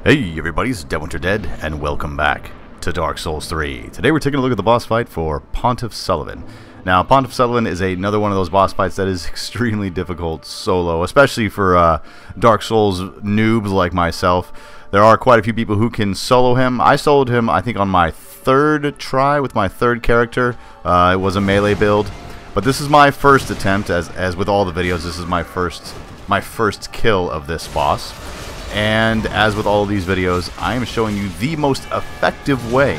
Hey everybody, it's Dead, and welcome back to Dark Souls 3. Today we're taking a look at the boss fight for Pontiff Sulyvahn. Now, Pontiff Sulyvahn is another one of those boss fights that is extremely difficult solo, especially for Dark Souls noobs like myself. There are quite a few people who can solo him. I soloed him, I think, on my third try with my third character. It was a melee build. But this is my first attempt, as with all the videos, this is my first kill of this boss. And as with all of these videos, I am showing you the most effective way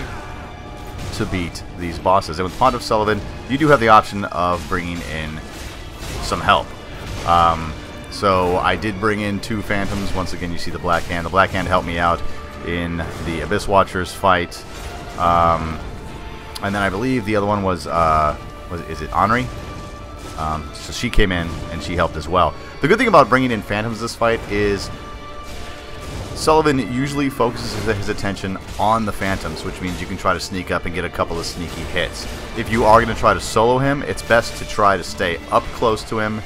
to beat these bosses. And with Pontiff Sulyvahn, you do have the option of bringing in some help. So I did bring in two Phantoms. Once again, you see the Black Hand. The Black Hand helped me out in the Abyss Watchers fight. And then I believe the other one was is it Henri? So she came in and she helped as well. The good thing about bringing in Phantoms this fight is Sulyvahn usually focuses his attention on the Phantoms, which means you can try to sneak up and get a couple of sneaky hits. If you are going to try to solo him, it's best to try to stay up close to him,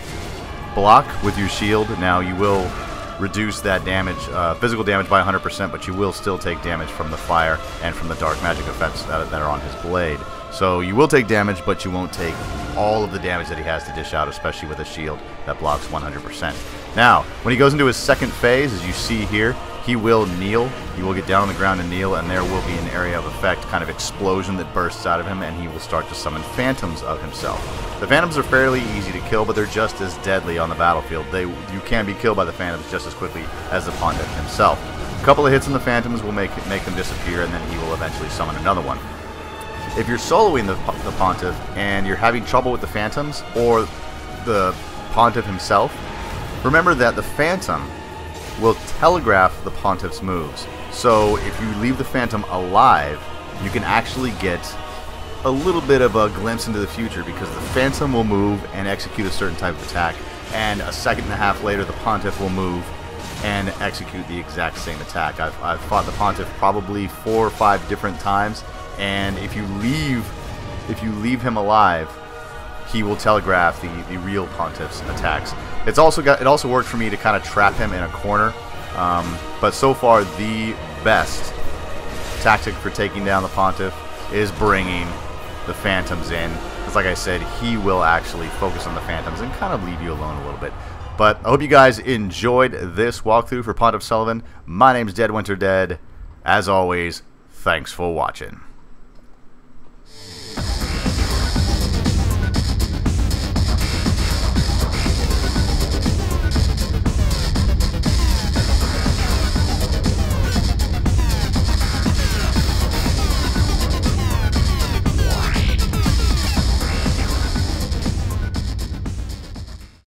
block with your shield. Now, you will reduce that damage, physical damage by 100%, but you will still take damage from the fire and from the dark magic effects that are on his blade. So you will take damage, but you won't take all of the damage that he has to dish out, especially with a shield that blocks 100%. Now, when he goes into his second phase, as you see here, he will kneel. He will get down on the ground and kneel, and there will be an area of effect, kind of explosion that bursts out of him, and he will start to summon Phantoms of himself. The Phantoms are fairly easy to kill, but they're just as deadly on the battlefield. You can be killed by the Phantoms just as quickly as the Pontiff himself. A couple of hits on the Phantoms will make them disappear, and then he will eventually summon another one. If you're soloing the Pontiff and you're having trouble with the Phantoms or the Pontiff himself, remember that the Phantom will telegraph the Pontiff's moves. So if you leave the Phantom alive, you can actually get a little bit of a glimpse into the future, because the Phantom will move and execute a certain type of attack, and a second and a half later the Pontiff will move and execute the exact same attack. I've fought the Pontiff probably 4 or 5 different times, and if you leave him alive, he will telegraph the real Pontiff's attacks. It also worked for me to kind of trap him in a corner, but so far the best tactic for taking down the Pontiff is bringing the Phantoms in. Because like I said, he will actually focus on the Phantoms and kind of leave you alone a little bit. But I hope you guys enjoyed this walkthrough for Pontiff Sulyvahn. My name's Dead. As always, thanks for watching.